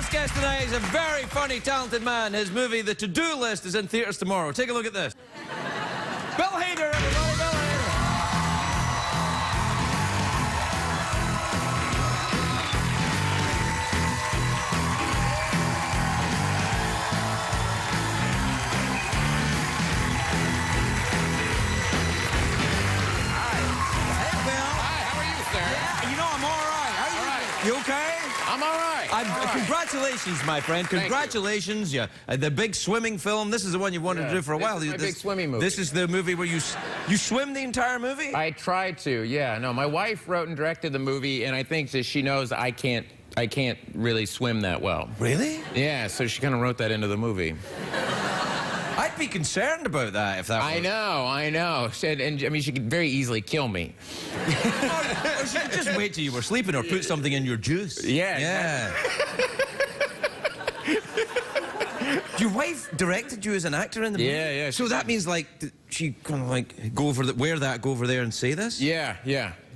first guest tonight is a very funny, talented man. His movie, The To-Do List, is in theaters tomorrow. Take a look at this. Bill Hader, everybody, Bill Hader. Hey, Bill. Hi, how are you, sir? Yeah, you know, I'm all right. How are you? All right. You okay? I'm all right. Congratulations, my friend. Congratulations. Yeah, the big swimming film. This is the one you've wanted to do for a while. This is my big swimming movie. This is the movie where you swim the entire movie? I tried to, yeah. No, my wife wrote and directed the movie, and I think that she knows I can't really swim that well. Really? Yeah, so she kind of wrote that into the movie. I'd be concerned about that if that was... I know. And I mean, she could very easily kill me. Or she could just wait till you were sleeping or put something in your juice. Yeah. Yeah. Your wife directed you as an actor in the movie? Yeah, yeah. So that means, like, she kind of, like, go over there and say this? Yeah.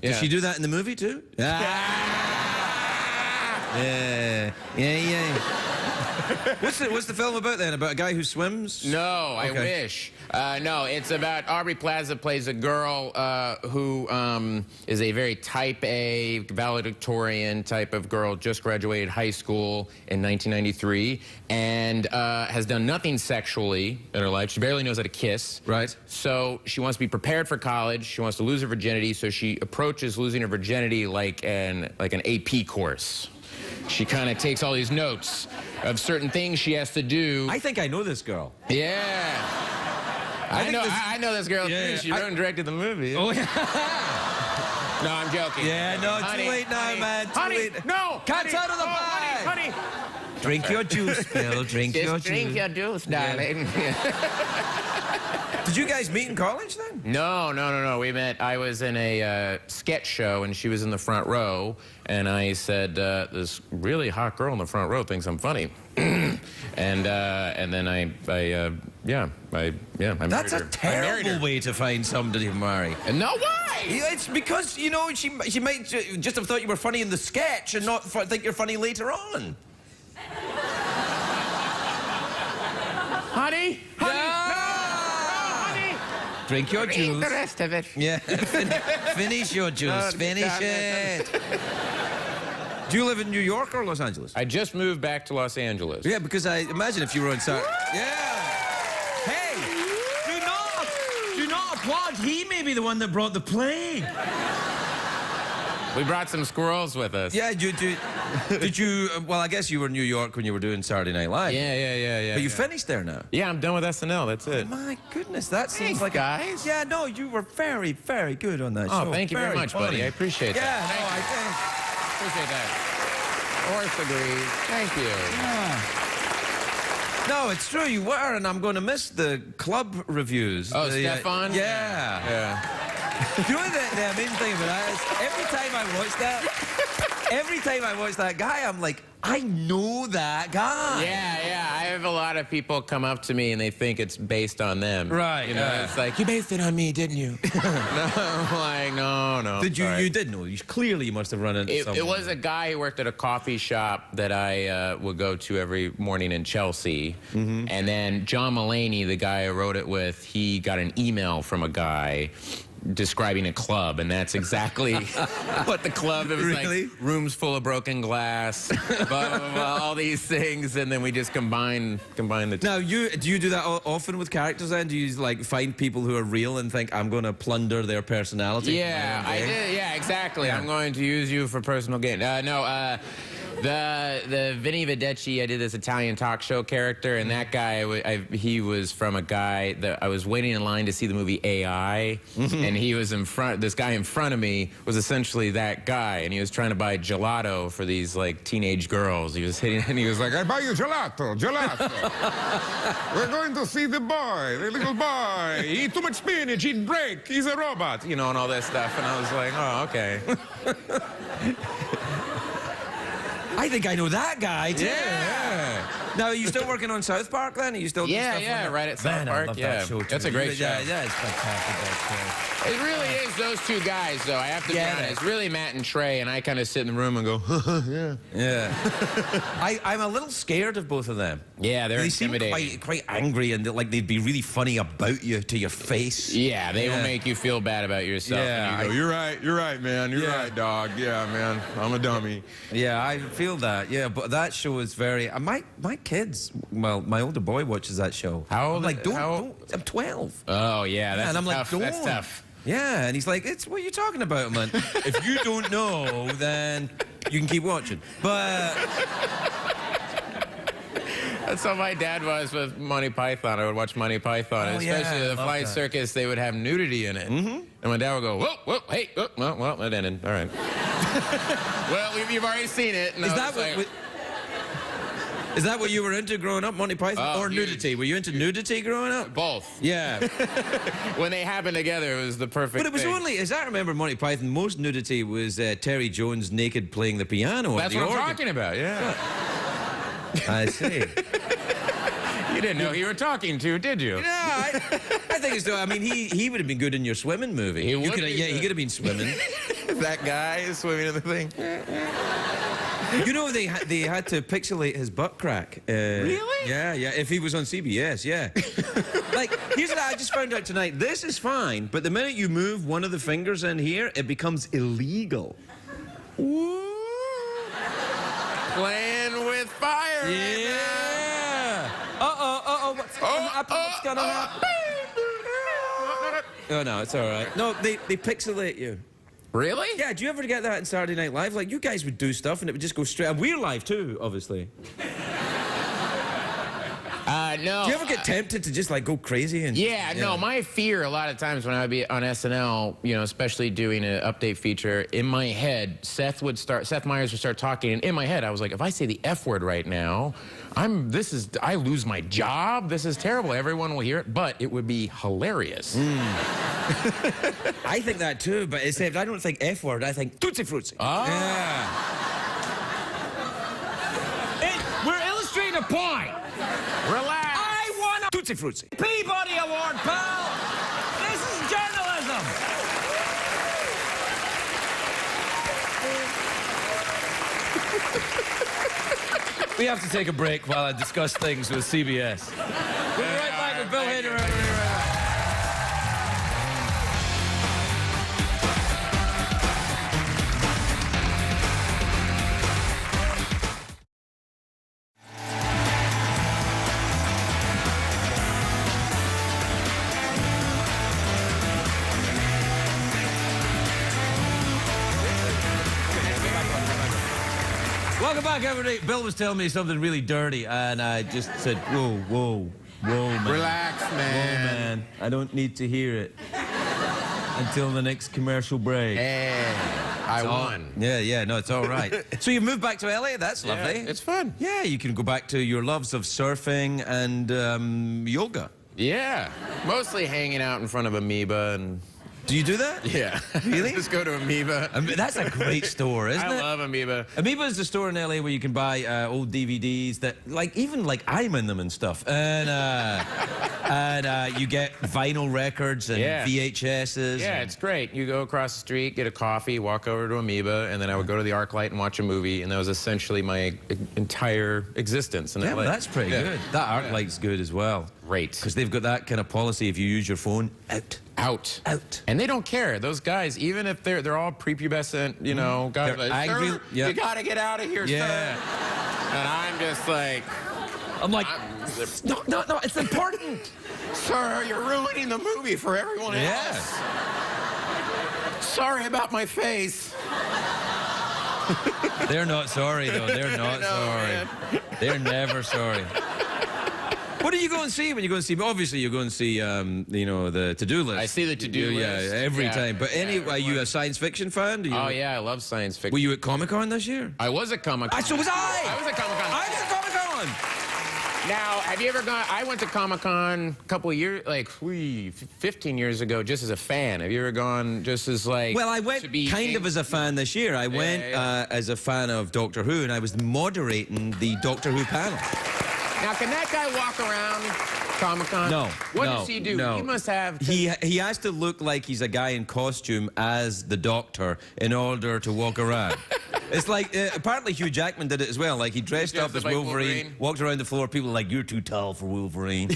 Does she do that in the movie, too? Yeah. What's the film about, then? About a guy who swims? No, I wish. No, it's about Aubrey Plaza plays a girl who is a very type A, valedictorian type of girl, just graduated high school in 1993, and has done nothing sexually in her life. She barely knows how to kiss. Right. So she wants to be prepared for college. She wants to lose her virginity, so she approaches losing her virginity like an AP course. She kind of takes all these notes of certain things she has to do. I think I know this girl. Yeah. I know this girl, Yeah, too. She wrote and directed the movie. Oh, yeah. No, I'm joking. Yeah, no, Honey, too late now, honey, man. Too honey, late. no! Cat's honey, out of the bag. Honey! Drink your juice, Bill. Drink your Just drink juice. your juice, darling. Did you guys meet in college, then? No. We met. I was in a sketch show, and she was in the front row. And I said, "This really hot girl in the front row thinks I'm funny." and then I married That's a her. terrible way to find somebody to marry. No, why? It's because, you know, she might just have thought you were funny in the sketch and not think you're funny later on. Honey? Honey? Yeah. No, honey! Drink your Drink juice. the rest of it. Yeah. Finish your juice. Finish it. Do you live in New York or Los Angeles? I just moved back to Los Angeles. Yeah, because I imagine if you were on Saturday. Yeah. Hey, do not applaud. He may be the one that brought the plague. We brought some squirrels with us. Yeah, did you? Well, I guess you were in New York when you were doing Saturday Night Live. Yeah. But you finished there now. Yeah, I'm done with SNL. That's it. My goodness, that seems Thanks, like guys. Yeah, no, you were very, very good on that show. Oh, thank you very much, buddy. I appreciate Yeah, that. no, I Appreciate that. Horse agrees. Thank you. No, it's true, you were, and I'm going to miss the club reviews. Oh, The, Stefan? Yeah. You know the amazing thing about that is every time I watch that guy, I'm like, I know that guy. Yeah. I have a lot of people come up to me and they think it's based on them. Right, You know, yeah. it's like, you based it on me, didn't you? No, I'm like, no. Did you? sorry. You did know. Clearly, you must have run into someone. It was a guy who worked at a coffee shop that I would go to every morning in Chelsea. And then John Mulaney, the guy I wrote it with, he got an email from a guy describing a club, and that's exactly what the club is. Really? Like rooms full of broken glass, blah, blah, blah, all these things, and then we just combine the two. Now, do you do that often with characters then? Do you, like, find people who are real and think, I'm going to plunder their personality? Yeah, I did. Yeah, exactly. Yeah. I'm going to use you for personal gain. The Vinny Vedecci, I did this Italian talk show character, and that guy, he was from a guy that I was waiting in line to see the movie AI, and he was in front. This guy in front of me was essentially that guy, and he was trying to buy gelato for these like teenage girls. He was hitting, and he was like, I buy you gelato. We're going to see the little boy. Eat too much spinach, eat break. He's a robot. you know, and all this stuff, and I was like, oh, okay. I think I know that guy, too. Yeah. Now, are you still working on South Park then? Are you still doing stuff on that? right at South Man, I Park. love Yeah, that show, that's too. a great show. Yeah, it's fantastic, that It really is those two guys, though. I have to be Get honest. it. Really, Matt and Trey, and I kind of sit in the room and go, yeah. Yeah. I'm a little scared of both of them. Yeah, they're They seem intimidating. quite angry and like they'd be really funny about you to your face. Yeah, they will make you feel bad about yourself. Yeah, and you go, You're right, man. You're Yeah. right, dog. Yeah, man. I'm a dummy. Yeah, I feel that. Yeah, but that show is very. My kids. Well, my older boy watches that show. How old I'm like, is- don't. how- I'm 12. oh, yeah, that's And I'm like, tough. don't. That's tough. Yeah, and he's like, "It's what are you talking about?" I'm like, "If you don't know, then you can keep watching." But That's how my dad was with Monty Python. I would watch Monty Python, Oh, yeah, especially I the love Flying that. Circus. They would have nudity in it, and my dad would go, "Whoa, whoa, hey, whoa, well, it ended. All right." Well, you've already seen it. And is I that was like, is that what you were into growing up, Monty Python, Oh, or huge. nudity? Were you into nudity growing up? both? Yeah, When they happened together, it was the perfect. but it was thing. only, as I remember, Monty Python. Most nudity was Terry Jones naked playing the piano. or That's the what I'm organ. talking about. Yeah. I see. You didn't know who you were talking to, did you? Yeah, I think it's. I mean, he would have been good in your swimming movie. He would could have, be yeah, he good. could have been swimming. That guy is swimming in the thing. You know, they had to pixelate his butt crack. Really? Yeah, yeah. If he was on CBS, yeah. Like, here's what I just found out tonight. This is fine, but the minute you move one of the fingers in here, it becomes illegal. Ooh. Playing with fire. Yeah. What's gonna happen? Oh no, it's all right. No, they pixelate you. Really? Yeah, do you ever get that in Saturday Night Live? Like, you guys would do stuff and it would just go straight. And we're live too, obviously. No. Do you ever get tempted to just like go crazy and? Yeah, no, my fear a lot of times when I would be on SNL, you know, especially doing an update feature, in my head, Seth Meyers would start talking, and in my head, I was like, if I say the F word right now, I lose my job. This is terrible. Everyone will hear it, but it would be hilarious. I think that too, but except I don't think F word, I think Tootsie Fruitsie. Oh. Yeah. We're illustrating a point. Relax. I want a Tootsie Fruitsie. Peabody Award, pal. This is journalism. We have to take a break while I discuss things with CBS. We'll be right back with Bill Hader. Welcome back, everybody. Bill was telling me something really dirty, and I just said, whoa, man. Relax, Whoa, man. man. I don't need to hear it until the next commercial break. Hey, I won. Yeah, no, it's all right. So you've moved back to LA? That's lovely. It's fun. Yeah, you can go back to your loves of surfing and yoga. Yeah. Mostly hanging out in front of Amoeba and... Do you do that? Yeah. Really? Just go to Amoeba. I mean, that's a great store, isn't it? I love Amoeba. Amoeba is the store in LA where you can buy old DVDs that, like, even like I'm in them and stuff, and you get vinyl records and Yeah. VHSs. Yeah, and- it's great. You go across the street, get a coffee, walk over to Amoeba, and then I would go to the ArcLight and watch a movie, and that was essentially my entire existence in yeah, LA. well, that's pretty Yeah. good. That art light's good as well. Great. Because they've got that kind of policy. If you use your phone, out. Out. And they don't care. Those guys, even if they're all prepubescent, you know, guys, They're like, angry. "Sir, Yeah. you gotta get out of here, Yeah. sir." And I'm just like, I'm like, no, it's important. "Sir, you're ruining the movie for everyone else." Yes. Sorry about my face. They're not sorry, though. They're not know, sorry. man. They're never sorry. What do you go and see when you go and see? Obviously, you go and see, you know, the to-do list. I see the to-do list. Yeah, every Yeah. time. But are you a science fiction fan? Do you, Oh yeah, I love science fiction. Were you at Comic-Con this year? I was at Comic-Con. So was I. I was at Comic-Con. I was at Comic-Con. Now, have you ever gone? I went to Comic-Con a couple of years, like 15 years ago, just as a fan. Have you ever gone just as like? Well, I went to be kind of as a fan this year. I went yeah. as a fan of Doctor Who, and I was moderating the Doctor Who panel. Now, can that guy walk around Comic-Con? No. What no, does he do? No. He must have... He has to look like he's a guy in costume as the Doctor in order to walk around. It's like, apparently Hugh Jackman did it as well. Like, he dressed up as like Wolverine, walked around the floor, people were like, you're too tall for Wolverine.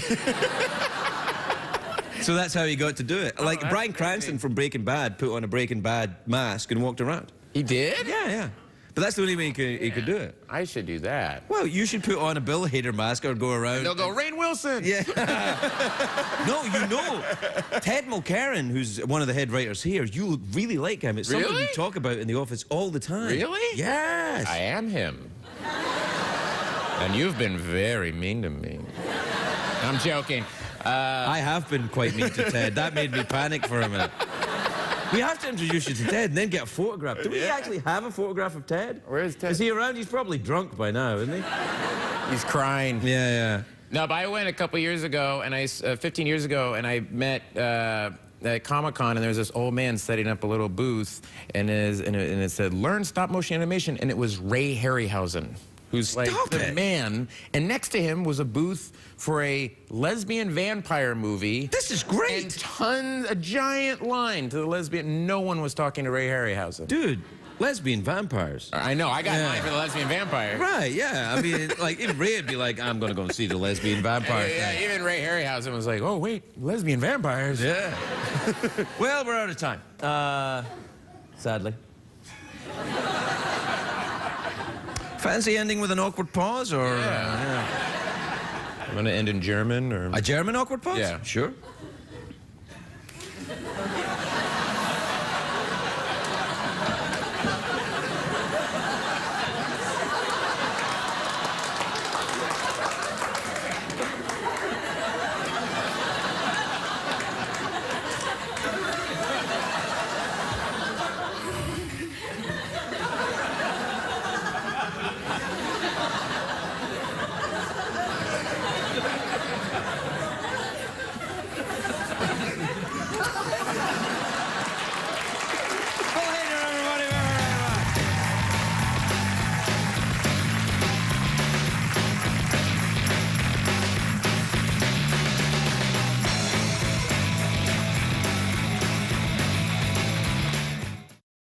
So that's how he got to do it. Like, Bryan Cranston from Breaking Bad put on a Breaking Bad mask and walked around. He did? Yeah. But that's the only way he could do it. I should do that. Well, you should put on a Bill Hader mask or go around. They'll go, Rainn Wilson! Yeah. No, you know. Ted Mulcairn, who's one of the head writers here, you really like him. It's something Really? you talk about in the office all the time. Really? Yes. I am him. And you've been very mean to me. I'm joking. I have been quite mean to Ted. That made me panic for a minute. We have to introduce you to Ted and then get a photograph. Do we actually have a photograph of Ted? Where is Ted? Is he around? He's probably drunk by now, isn't he? He's crying. Yeah. No, but I went a couple years ago, and 15 years ago, and I met at Comic-Con, and there was this old man setting up a little booth, and it said, "Learn stop motion animation," and it was Ray Harryhausen, who's like the man, and next to him was a booth for a lesbian vampire movie. This is great. And a giant line to the lesbian. No one was talking to Ray Harryhausen. Dude, lesbian vampires. I know, I got mine for the lesbian vampire. Right, yeah. I mean, like, even Ray would be like, I'm going to go and see the lesbian vampire Yeah, thing. even Ray Harryhausen was like, oh, wait, lesbian vampires. Yeah. Well, we're out of time. Sadly. Fancy ending with an awkward pause, or... I'm going to end in German, or... A German awkward pause? Yeah. Sure.